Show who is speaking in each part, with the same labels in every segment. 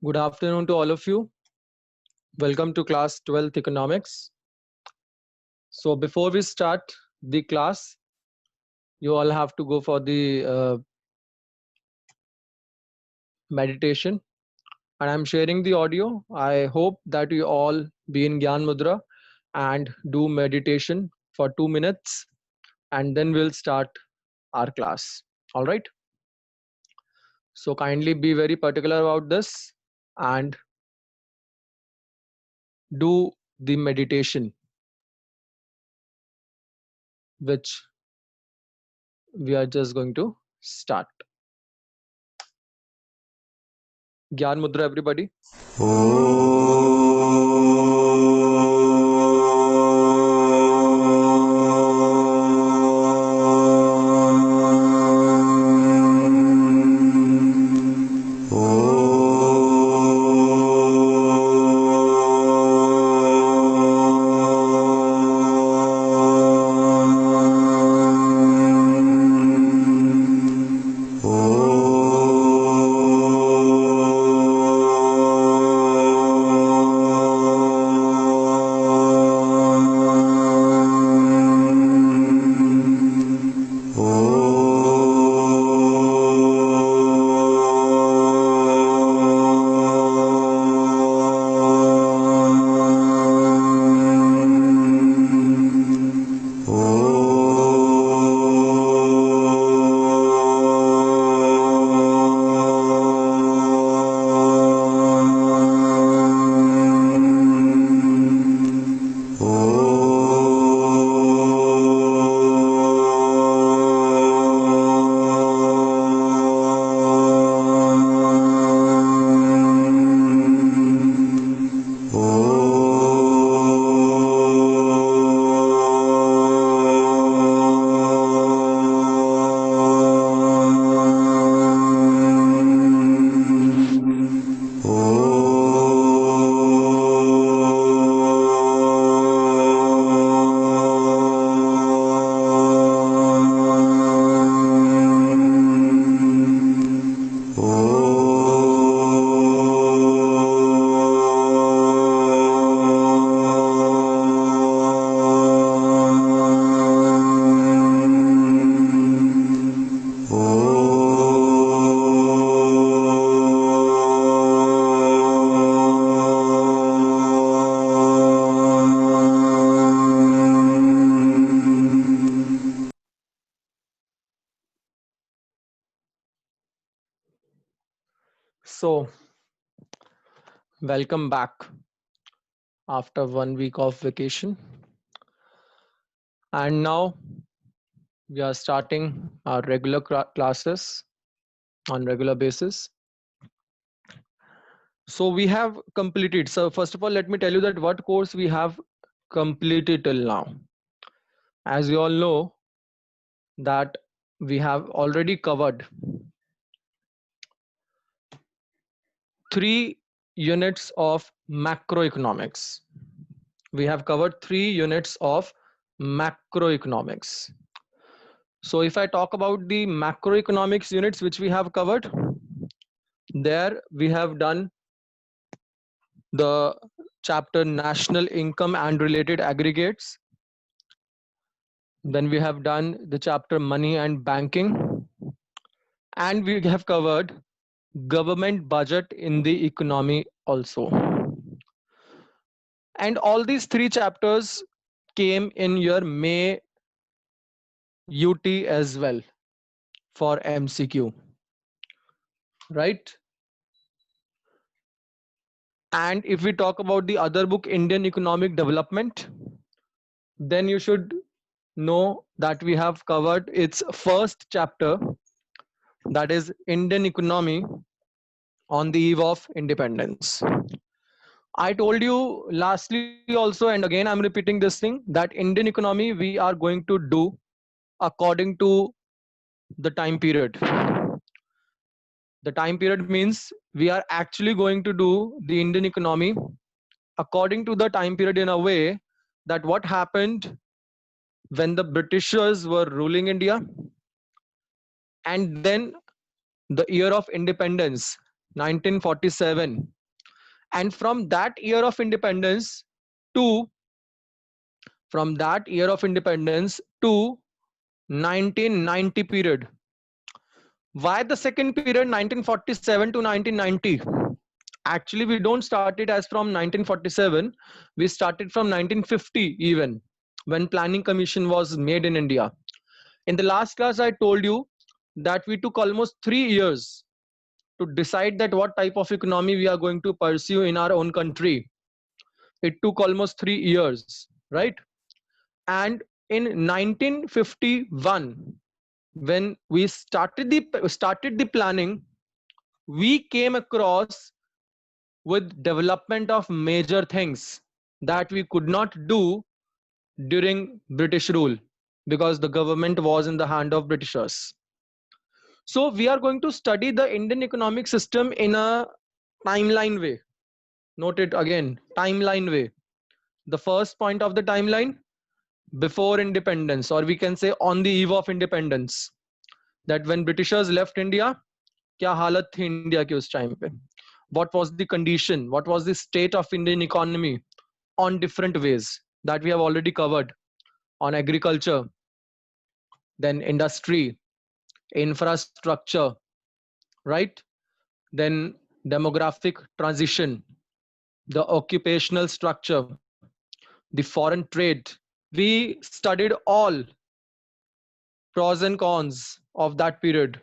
Speaker 1: Good afternoon to all of you. Welcome to class 12th economics. So before we start the class, you all have to go for the meditation and I'm sharing the audio. I hope that you all be in Gyan Mudra and do meditation for 2 minutes and then we'll start our class. All right. So kindly be very particular about this and do the meditation which we are just going to start. Gyan Mudra, everybody. So, welcome back after 1 week of vacation. And now we are starting our regular classes on regular basis. So we have completed. So first of all, let me tell you that what course we have completed till now. As you all know that we have already covered 3 units of macroeconomics. We have covered 3 units of macroeconomics. So if I talk about the macroeconomics units which we have covered, there we have done the chapter national income and related aggregates. Then we have done the chapter money and banking. And we have covered government budget in the economy also. And all these 3 chapters came in your May UT as well for MCQ, right? And if we talk about the other book, Indian Economic Development, then you should know that we have covered its first chapter, that is Indian economy on the eve of independence. I told you lastly also, and again I'm repeating this thing, that Indian economy we are going to do according to the time period. The time period means we are actually going to do the Indian economy according to the time period in a way that what happened when the Britishers were ruling India, and then the year of independence, 1947. And from that year of independence to from that year of independence to 1990 period. Why the second period 1947 to 1990? Actually, we don't start it as from 1947. We started from 1950 even, when Planning Commission was made in India. In the last class, I told you that we took almost 3 years to decide that what type of economy we are going to pursue in our own country. It took almost 3 years, right? And in 1951, when we started the planning, we came across with development of major things that we could not do during British rule, because the government was in the hand of Britishers. So we are going to study the Indian economic system in a timeline way. Note it again, timeline way. The first point of the timeline, before independence, or we can say on the eve of independence, that when Britishers left India, क्या हालत थी India की उस time पे, what was the condition, what was the state of Indian economy, on different ways that we have already covered, on agriculture, then industry, infrastructure, right? Then demographic transition, the occupational structure, the foreign trade. We studied all pros and cons of that period,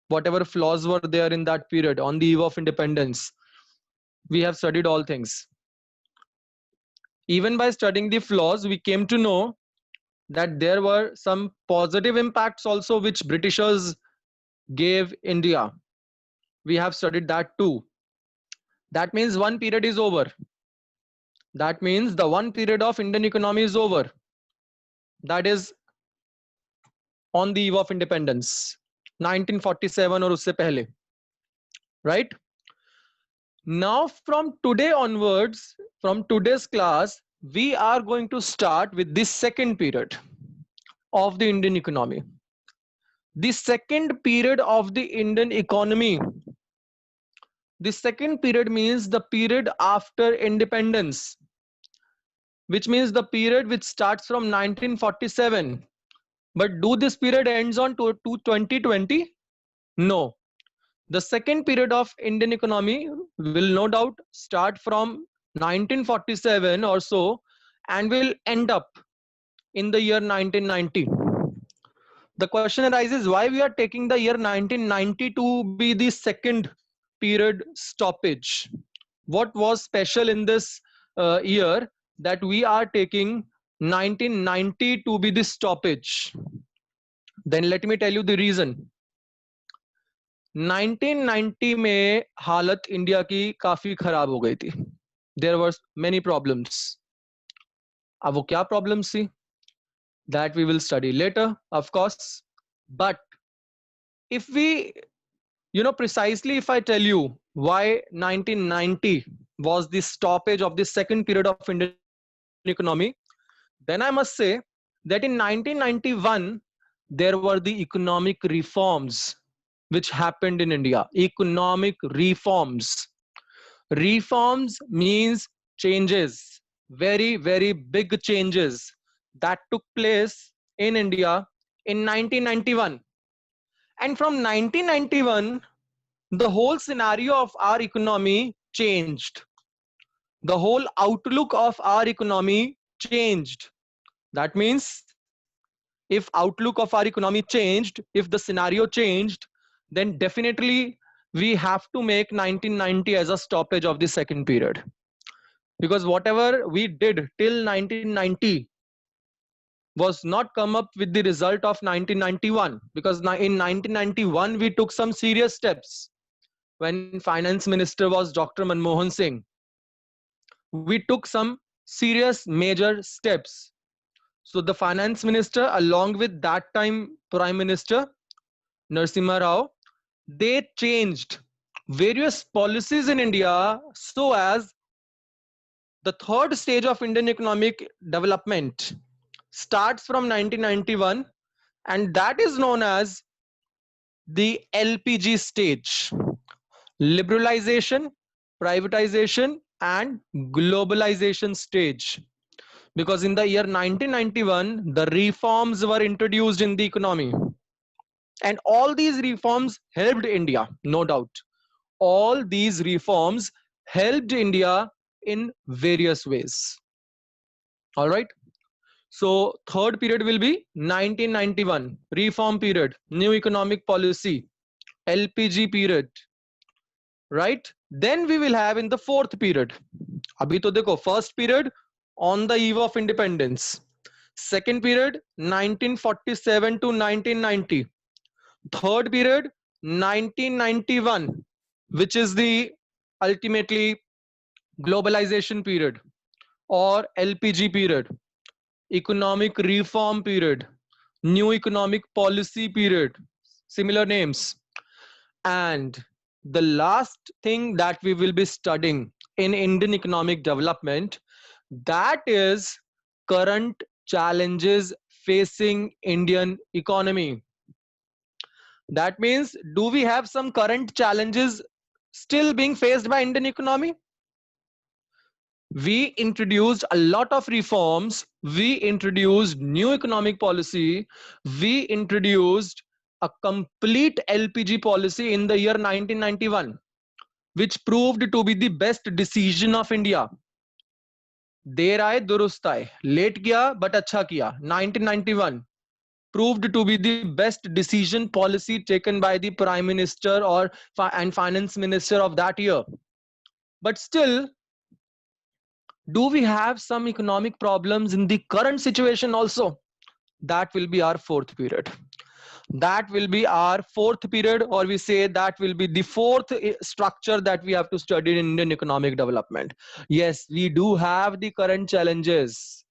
Speaker 1: whatever flaws were there in that period on the eve of independence. We have studied all things. Even by studying the flaws, we came to know that there were some positive impacts also which Britishers gave India. We have studied that too. That means one period is over. That means the one period of Indian economy is over. That is on the eve of independence, 1947 or usse pehle, right? Now from today onwards, from today's class, we are going to start with this second period of the Indian economy. The second period of the Indian economy. The second period means the period after independence, which means the period which starts from 1947. But do this period ends on to 2020? No. The second period of Indian economy will no doubt start from 1947 or so and will end up in the year 1990. The question arises, why we are taking the year 1990 to be the second period stoppage? What was special in this year that we are taking 1990 to be the stoppage? Then let me tell you the reason. 1990 में हालत India की काफी खराब हो गई थी. There were many problems. अब वो क्या problems थी? That we will study later, of course. But if we, precisely if I tell you why 1990 was the stoppage of the second period of Indian economy, then I must say that in 1991, there were the economic reforms which happened in India. Economic reforms. Reforms means changes, very, very big changes that took place in India in 1991. And from 1991, the whole scenario of our economy changed. The whole outlook of our economy changed. That means if outlook of our economy changed, if the scenario changed, then definitely we have to make 1990 as a stoppage of the second period. Because whatever we did till 1990 was not come up with the result of 1991. Because in 1991, we took some serious steps. When finance minister was Dr. Manmohan Singh, we took some serious major steps. So the finance minister, along with that time Prime Minister Narasimha Rao, they changed various policies in India so as the third stage of Indian economic development starts from 1991, and that is known as the LPG stage, liberalization, privatization, and globalization stage. Because in the year 1991, the reforms were introduced in the economy. And all these reforms helped India, no doubt. All these reforms helped India in various ways. All right. So third period will be 1991, reform period, new economic policy, LPG period, right? Then we will have in the fourth period. Abhi to dekho, first period on the eve of independence. Second period 1947 to 1990. Third period 1991, which is the ultimately globalization period or LPG period, economic reform period, new economic policy period, similar names. And the last thing that we will be studying in Indian economic development, that is current challenges facing Indian economy. That means, do we have some current challenges still being faced by Indian economy? We introduced a lot of reforms. We introduced new economic policy. We introduced a complete LPG policy in the year 1991, which proved to be the best decision of India. देर आए दुरुस्त आए, late गया but अच्छा किया. 1991 proved to be the best decision policy taken by the prime minister or and finance minister of that year. But still, do we have some economic problems in the current situation also? That will be our fourth period. That will be our fourth period, or we say that will be the fourth structure that we have to study in Indian economic development. Yes, we do have the current challenges.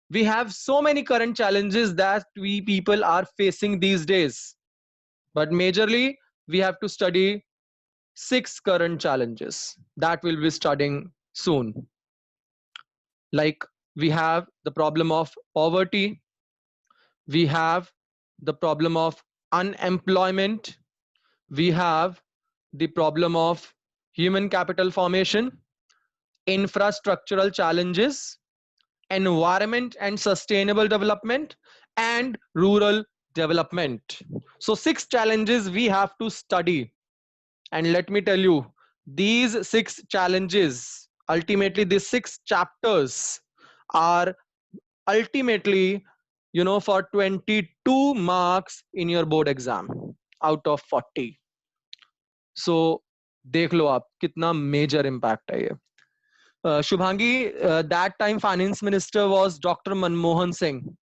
Speaker 1: We have so many current challenges that we people are facing these days. But majorly, we have to study 6 current challenges that we'll be studying soon. Like, we have the problem of poverty, we have the problem of unemployment, we have the problem of human capital formation, infrastructural challenges, environment and sustainable development, and rural development. So 6 challenges we have to study. And let me tell you, these 6 challenges, ultimately these 6 chapters are ultimately, for 22 marks in your board exam out of 40. So देख लो आप कितना major impact है ये. Shubhangi, that time finance minister was Dr. Manmohan Singh.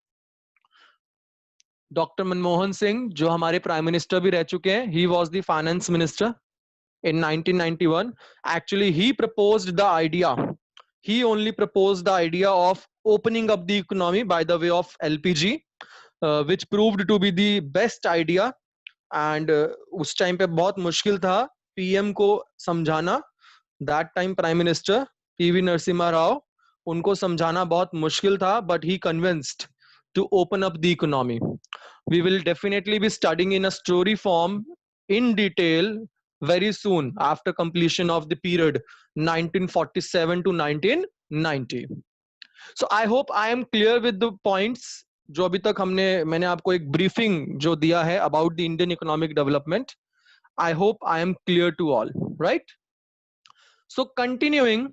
Speaker 1: Dr. Manmohan Singh, जो हमारे prime minister भी रह चुके हैं, he was the finance minister in 1991. Actually, he proposed the idea. He only proposed the idea of opening up the economy by the way of LPG, which proved to be the best idea. And उस time पे बहुत मुश्किल था PM को समझाना. That time Prime Minister PV Narasimha Rao, उनको समझाना बहुत मुश्किल था, but he convinced to open up the economy. We will definitely be studying in a story form in detail very soon after completion of the period 1947 to 1990. So I hope I am clear with the points जो अभी तक मैंने आपको एक briefing जो दिया है about the Indian economic development. I hope I am clear to all, right? So continuing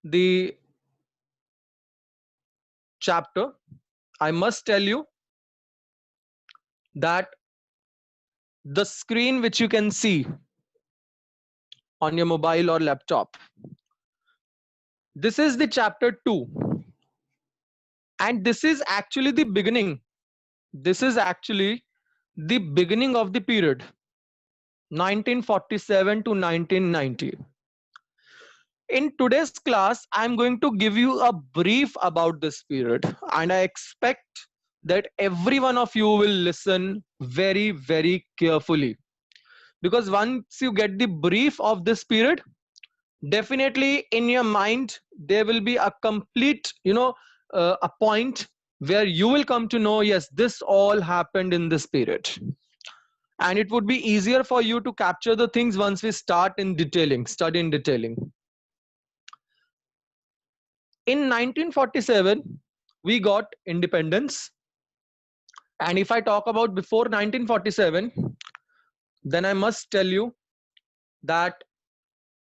Speaker 1: the chapter, I must tell you that the screen which you can see on your mobile or laptop, this is the chapter 2, and this is actually the beginning. This is actually the beginning of the period 1947 to 1990. In today's class, I'm going to give you a brief about this period, and I expect that every one of you will listen very, very carefully, because once you get the brief of this period, definitely in your mind there will be a complete, a point where you will come to know, yes, this all happened in this period. and it would be easier for you to capture the things once we start in detailing, study in detailing. In 1947, we got independence. And if I talk about before 1947, then I must tell you that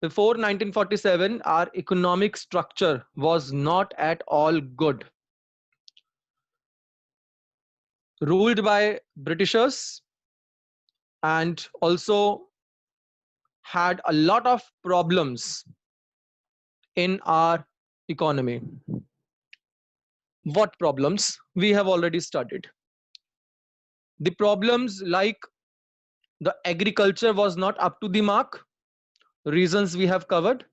Speaker 1: before 1947, our economic structure was not at all good. Ruled by Britishers, and also had a lot of problems in our economy. What problems? We have already studied. The problems like the agriculture was not up to the mark, reasons we have covered.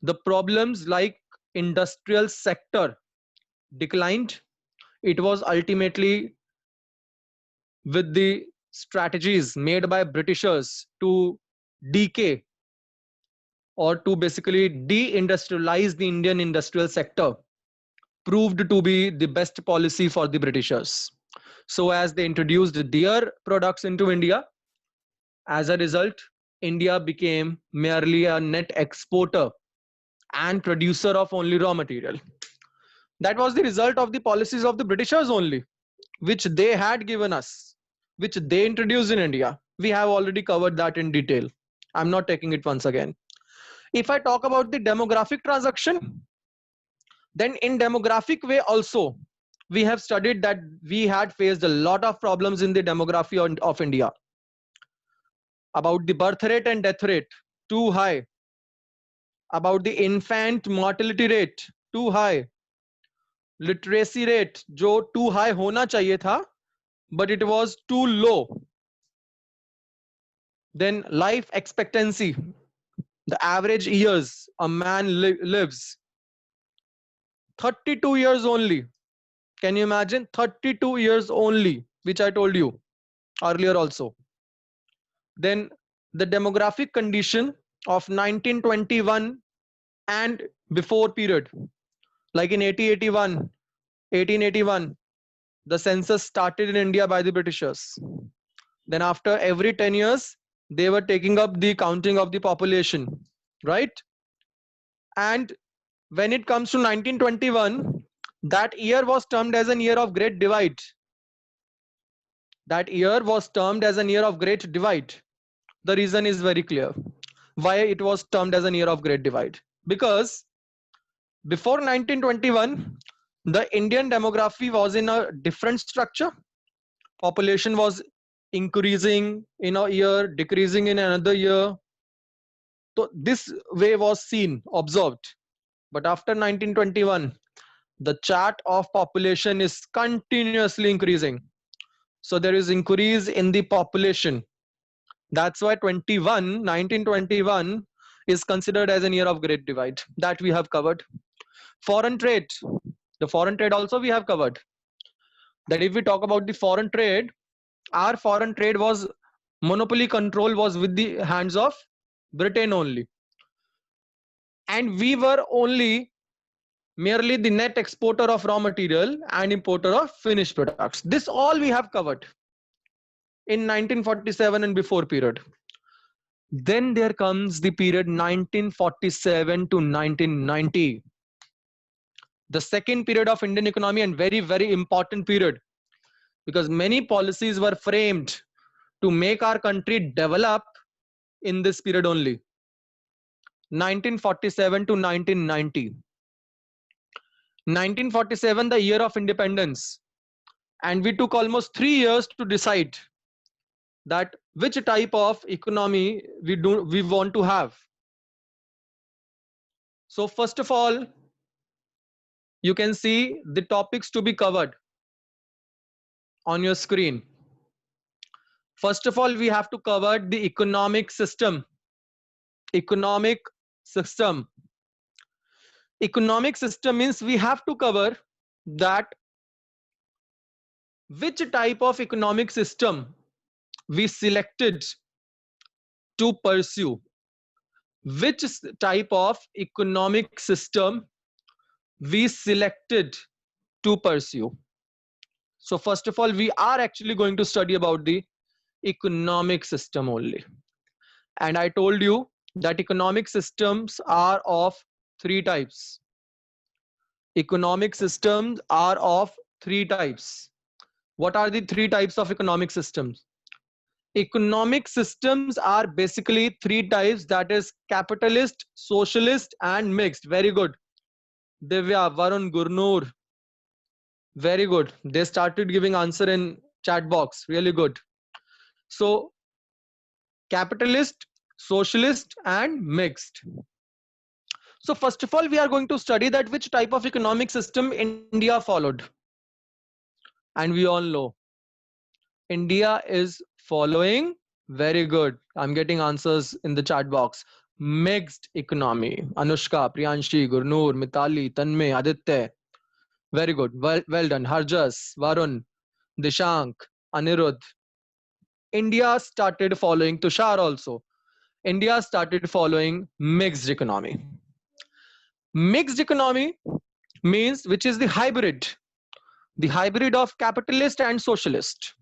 Speaker 1: The problems like industrial sector declined. It was ultimately with the strategies made by Britishers to decay or to basically deindustrialize the Indian industrial sector proved to be the best policy for the Britishers. So as they introduced their products into India, as a result, India became merely a net exporter and producer of only raw material. That was the result of the policies of the Britishers only, which they had given us, which they introduced in India. We have already covered that in detail. I'm not taking it once again. If I talk about the demographic transaction, then in demographic way also, we have studied that we had faced a lot of problems in the demography of India. About the birth rate and death rate, too high. About the infant mortality rate, too high. Literacy rate, जो too high होना चाहिए था, but it was too low. Then life expectancy, the average years a man lives, 32 years only. Can you imagine? 32 years only, which I told you earlier also. Then the demographic condition of 1921 and before period, like in 1881, the census started in India by the Britishers. Then after every 10 years, they were taking up the counting of the population, right? And when it comes to 1921, that year was termed as a year of great divide. That year was termed as a year of great divide. The reason is very clear. Why it was termed as a year of great divide? Because before 1921, the Indian demography was in a different structure. Population was increasing in a year, decreasing in another year. So this way was seen, observed. But after 1921, the chart of population is continuously increasing. So there is increase in the population. That's why 1921 is considered as a year of great divide. That we have covered. Foreign trade. The foreign trade also we have covered. That if we talk about the foreign trade, our foreign trade was monopoly control was with the hands of Britain only. And we were only merely the net exporter of raw material and importer of finished products. This all we have covered in 1947 and before period. Then there comes the period 1947 to 1990. The second period of Indian economy, and very, very important period, because many policies were framed to make our country develop in this period only. 1947 to 1990. 1947, the year of independence, and we took almost 3 years to decide that which type of economy we want to have. So first of all, you can see the topics to be covered on your screen. First of all, we have to cover the economic system. Economic system. Economic system means we have to cover that which type of economic system we selected to pursue. Which type of economic system we selected to pursue. So first of all, we are actually going to study about the economic system only. And I told you that economic systems are of three types. Economic systems are of three types. What are the three types of economic systems? Economic systems are basically three types, that is capitalist, socialist, and mixed. Very good. Divya, Varun, Gurnur, very good. They started giving answer in chat box. Really good. So capitalist, socialist, and mixed. So first of all, we are going to study that which type of economic system India followed. And we all know India is following, very good. I'm getting answers in the chat box. Mixed economy. Anushka, Priyanshi, Gurnur, Mitali, Tanmay, Aditya. Very good. Well done. Harjas, Varun, Dishank, Anirudh. India started following, Tushar also. India started following mixed economy. Mixed economy means which is the hybrid of capitalist and socialist.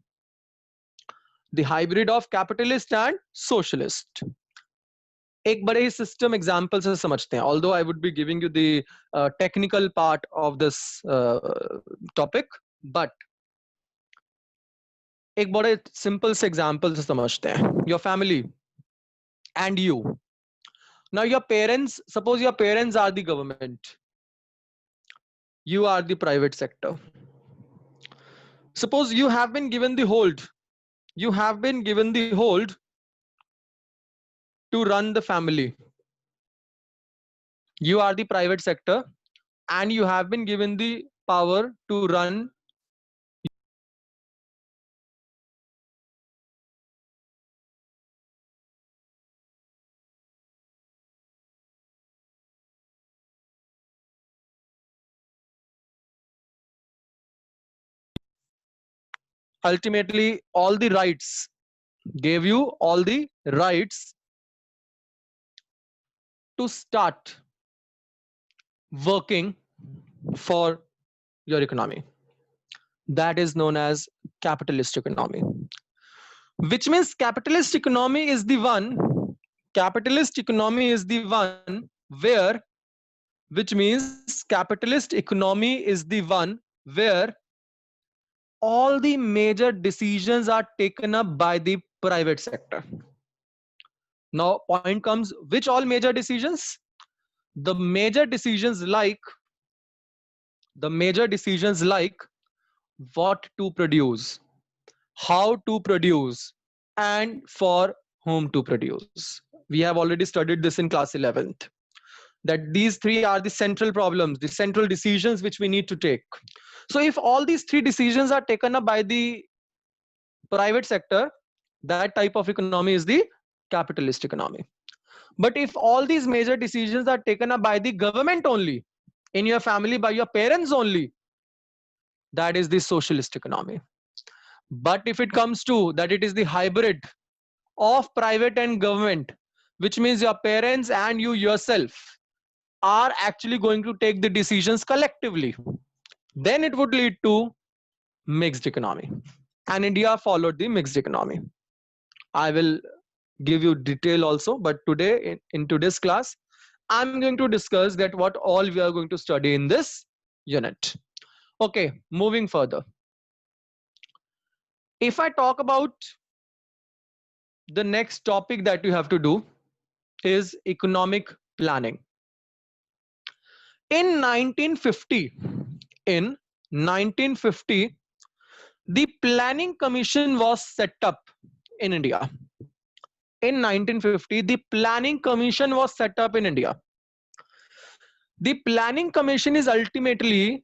Speaker 1: The hybrid of capitalist and socialist. एक बड़े ही system example से समझते हैं. Although I would be giving you the technical part of this topic, but एक बड़े simple से example से समझते हैं. Your family and you. Now your parents, suppose your parents are the government. You are the private sector. Suppose you have been given the hold. You have been given the hold to run the family. You are the private sector and you have been given the power to run. Ultimately, all the rights, gave you all the rights to start working for your economy. That is known as capitalist economy. Which means capitalist economy is the one where, which means capitalist economy is the one where all the major decisions are taken up by the private sector. Now point comes, which all major decisions? The major decisions like what to produce, how to produce, and for whom to produce. We have already studied this in class 11th, that these three are the central problems, the central decisions which we need to take. So if all these three decisions are taken up by the private sector, that type of economy is the capitalist economy. But if all these major decisions are taken up by the government only, in your family by your parents only, that is the socialist economy. But if it comes to that, it is the hybrid of private and government, which means your parents and you yourself are actually going to take the decisions collectively, then it would lead to mixed economy. And India followed the mixed economy. I will give you detail also, but today in today's class, I'm going to discuss that what all we are going to study in this unit. Okay, moving further. If I talk about the next topic that you have to do is economic planning. In 1950, the Planning Commission was set up in India. In 1950, the Planning Commission was set up in India. The Planning Commission is ultimately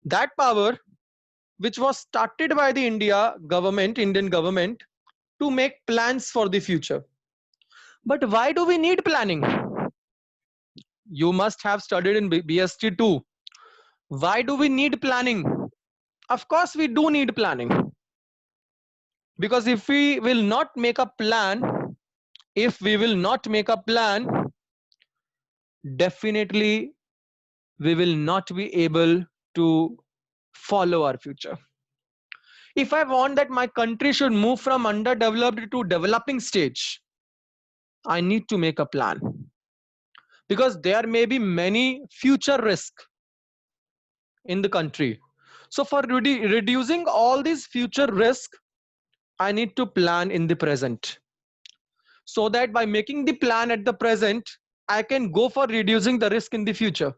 Speaker 1: that power which was started by the Indian government to make plans for the future. But why do we need planning? You must have studied in BST too. Why do we need planning? Of course we do need planning. Because if we will not make a plan, definitely we will not be able to follow our future. If I want that my country should move from underdeveloped to developing stage, I need to make a plan, because there may be many future risks in the country. So for reducing all these future risks, I need to plan in the present, so that by making the plan at the present, I can go for reducing the risk in the future.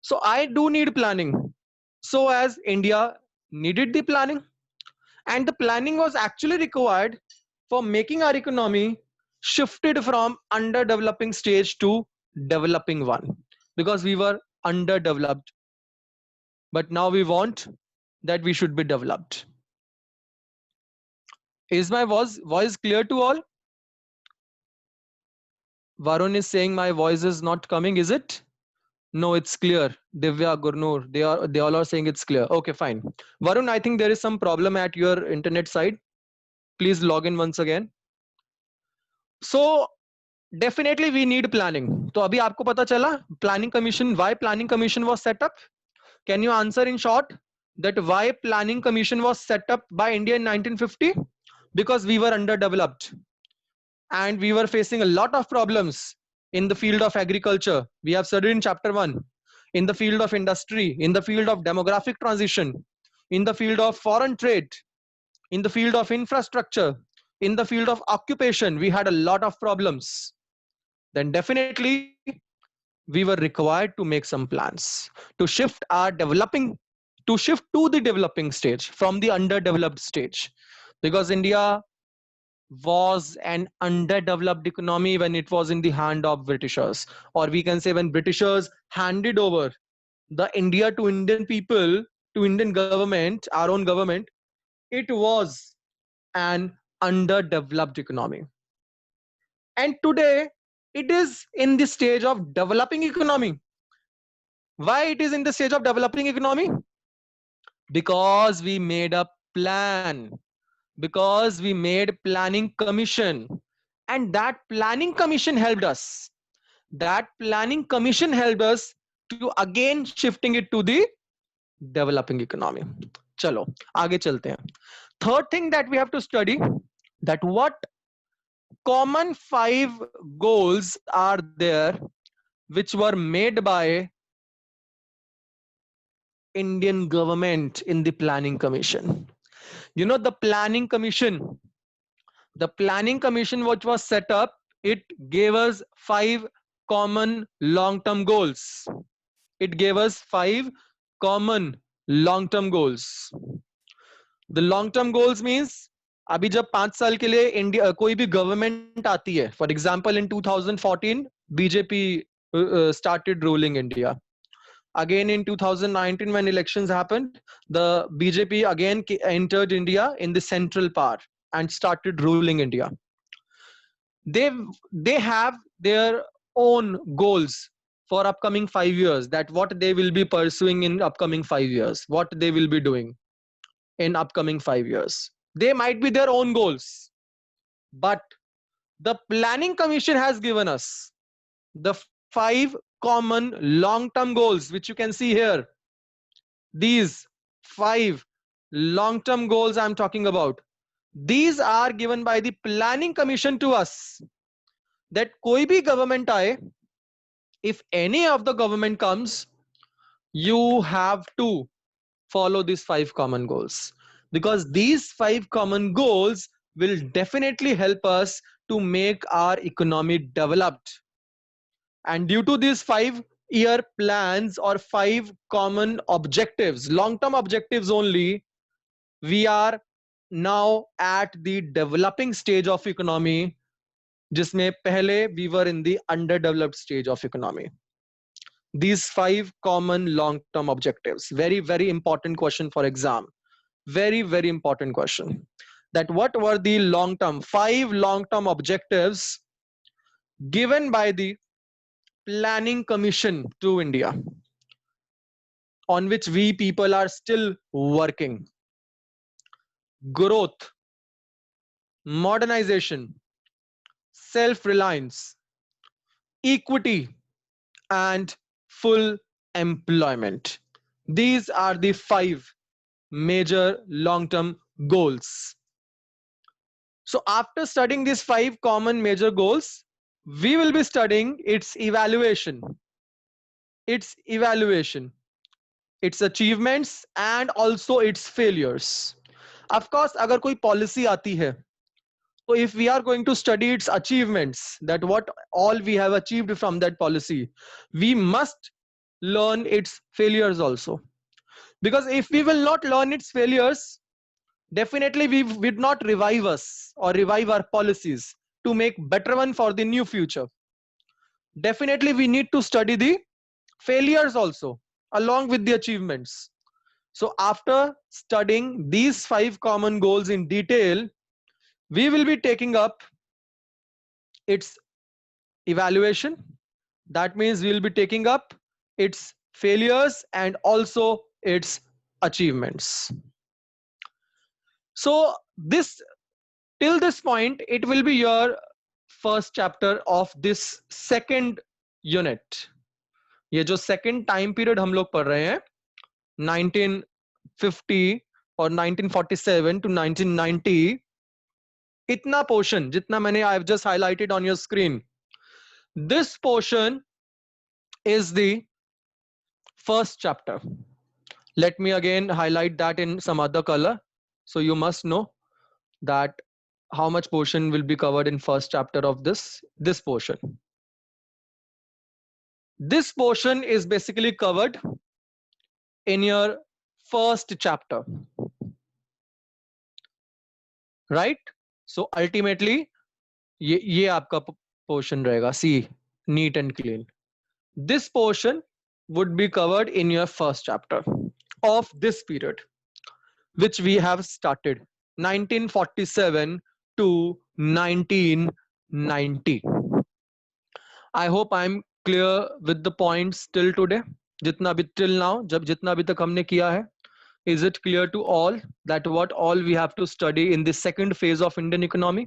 Speaker 1: So I do need planning. So as India needed the planning, and the planning was actually required for making our economy shifted from underdeveloping stage to developing one, because we were underdeveloped, but now we want that we should be developed. Is my voice clear to all? Varun is saying my voice is not coming, is it? No, it's clear. Divya, Gurnur, they all are saying it's clear. Okay, fine. Varun, I think there is some problem at your internet side. Please log in once again. So definitely we need planning. तो अभी आपको पता चला planning commission, why planning commission was set up? Can you answer in short that why planning commission was set up by India in 1950? Because we were underdeveloped and we were facing a lot of problems in the field of agriculture. We have studied in chapter 1, in the field of industry, in the field of demographic transition, in the field of foreign trade, in the field of infrastructure, in the field of occupation. We had a lot of problems. Then definitely we were required to make some plans to shift our developing, to shift to the developing stage from the underdeveloped stage, because India was an underdeveloped economy when it was in the hand of Britishers, or we can say when Britishers handed over the India to Indian people, to Indian government, our own government. It was an underdeveloped economy, and today it is in the stage of developing economy. Why it is in the stage of developing economy? Because we made a plan, because we made planning commission, and that planning commission helped us, that planning commission helped us to again shifting it to the developing economy. Chalo आगे चलते हैं. Third thing that we have to study, that what common 5 goals are there which were made by Indian government in the planning commission. You know, the planning commission which was set up, it gave us 5 common long term goals. It gave us 5 common long term goals. The long term goals means अभी जब 5 साल के लिए India कोई भी government आती है, for example in 2014 BJP started ruling India. Again in 2019 when elections happened, the BJP again entered India in the central power and started ruling India. They have their own goals for upcoming 5 years, that what they will be pursuing in upcoming 5 years, what they will be doing in upcoming 5 years. They might be their own goals, but the planning commission has given us the 5 common long term goals which you can see here. These 5 long term goals I'm talking about, these are given by the planning commission to us, that koi bhi government aaye, if any of the government comes, you have to follow these 5 common goals, because these 5 common goals will definitely help us to make our economy developed. And due to these 5-year plans or 5 common objectives, long term objectives only, we are now at the developing stage of economy, जिसमें पहले we were in the underdeveloped stage of economy. These 5 common long term objectives, very important question for exam, very important question, that what were the long term 5 long term objectives given by the planning commission to India, on which we people are still working. Growth, modernization, self-reliance, equity, and full employment. These are the 5 major long-term goals. So after studying these 5 common major goals, we will be studying its evaluation, its evaluation, its achievements and also its failures. Of course, अगर कोई policy आती है, so if we are going to study its achievements, that what all we have achieved from that policy, we must learn its failures also. Because if we will not learn its failures, definitely we would not revive us or revive our policies to make better one for the new future. Definitely we need to study the failures also along with the achievements. So after studying these 5 common goals in detail, we will be taking up its evaluation. That means we will be taking up its failures and also its achievements. So this, till this point, it will be your first chapter of this second unit. ये जो second time period हम लोग पढ़ रहे हैं 1950 और 1947 to 1990, इतना portion जितना मैंने I've just highlighted on your screen, this portion is the first chapter. Let me again highlight that in some other color, so you must know that how much portion will be covered in first chapter of this portion. This portion is basically covered in your first chapter, right? So ultimately ये आपका portion रहेगा. See, neat and clean. This portion would be covered in your first chapter of this period, which we have started 1947 to 1990. I hope I'm clear with the points till today. जितना भी till now, जब जितना भी तक हमने किया है, is it clear to all that what all we have to study in the second phase of Indian economy,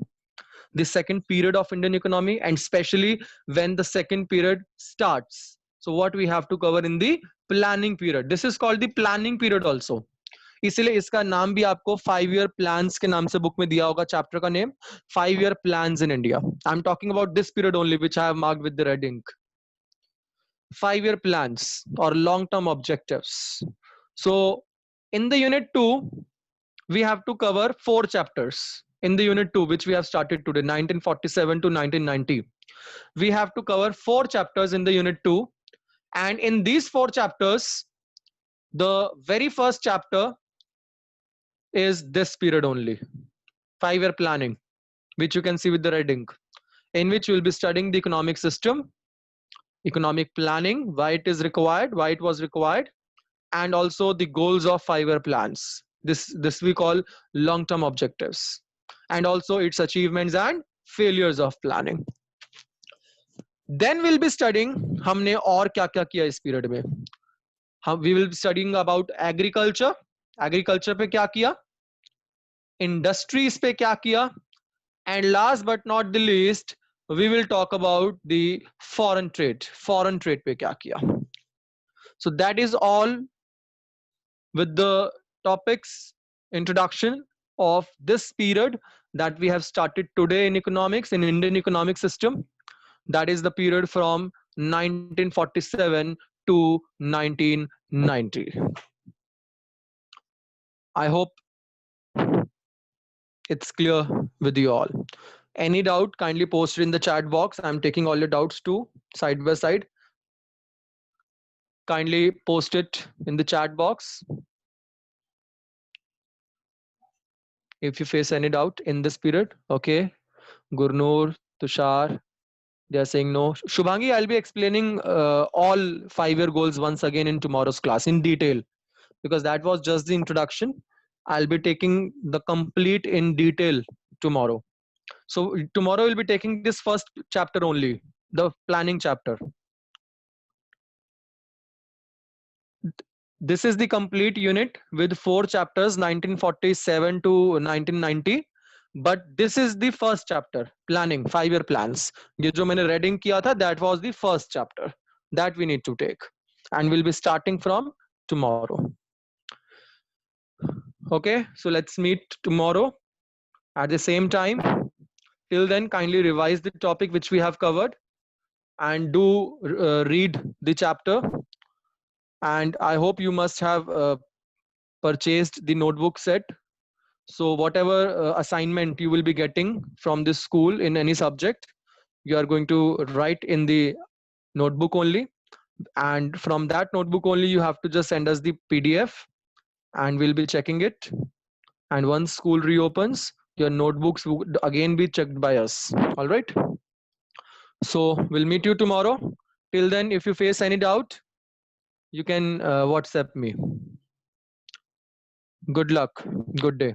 Speaker 1: the second period of Indian economy, and especially when the second period starts? So what we have to cover in the planning period. This is called the planning period also. इसलिए इसका नाम भी आपको 5-year plans के नाम से book में दिया होगा. चैप्टर का name 5-year plans in India. I'm talking about this period only, which I have marked with the red ink. 5-year plans or long-term objectives. So in the unit 2, we have to cover 4 chapters. In the unit 2, which we have started today, 1947 to 1990, we have to cover 4 chapters in the unit 2. And in these 4 chapters, the very first chapter is this period only, 5-year planning, which you can see with the red ink, in which we will be studying the economic system, economic planning, why it is required, why it was required, and also the goals of 5-year plans. This we call long-term objectives, and also its achievements and failures of planning. Then we'll be studying हमने और क्या क्या किया इस period में. We will be studying about agriculture. Agriculture पे क्या किया, industries पे क्या किया, and last but not the least, we will talk about the foreign trade. Foreign trade पे क्या किया. So that is all with the topics introduction of this period that we have started today in economics, in Indian economic system. That is the period from 1947 to 1990. I hope it's clear with you all. Any doubt, kindly post it in the chat box. I'm taking all your doubts too, side by side. Kindly post it in the chat box if you face any doubt in this period. Okay, Gurnoor, Tushar, they are saying no. Shubhangi, I'll be explaining all 5-year goals once again in tomorrow's class in detail, because that was just the introduction. I'll be taking the complete in detail tomorrow. So tomorrow we'll be taking this first chapter only, the planning chapter. This is the complete unit with 4 chapters, 1947 to 1990. But this is the first chapter, planning, 5-year plans. ये जो मैंने reading किया था, that was the first chapter that we need to take, and we'll be starting from tomorrow. Okay, so let's meet tomorrow at the same time. Till then, kindly revise the topic which we have covered and do read the chapter. And I hope you must have purchased the notebook set. So whatever assignment you will be getting from this school in any subject, you are going to write in the notebook only. And from that notebook only, you have to just send us the PDF and we'll be checking it. And once school reopens, your notebooks would again be checked by us. All right. So we'll meet you tomorrow. Till then, if you face any doubt, you can WhatsApp me. Good luck. Good day.